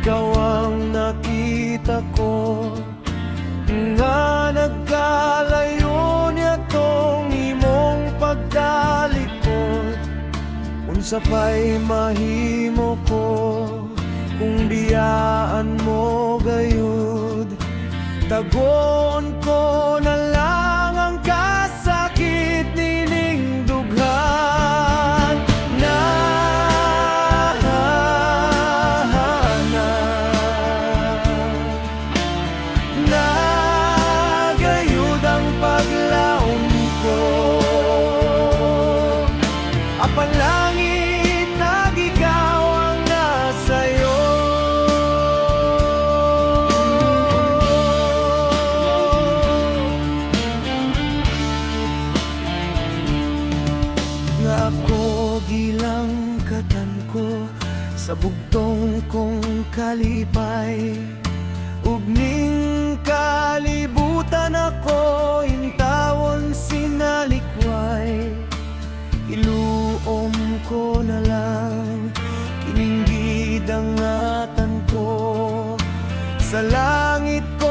ikaw ang nakita ko, nga nagkalayo niya tong imong pagdalikod. Unsa pa'y mahimo ko kung biyaan mo gayud. Tagon ko na lang ang kasakit nining dughan na gayud ang paglaom ko. Apan langit nag ikaw ang nasayo. Nga ako gilang katan ko sa bugtong kong kalipay, ug ning kalibutan ako intawon sinalikway. Iluom ko na lang kining gidangatan ko sa langit ko.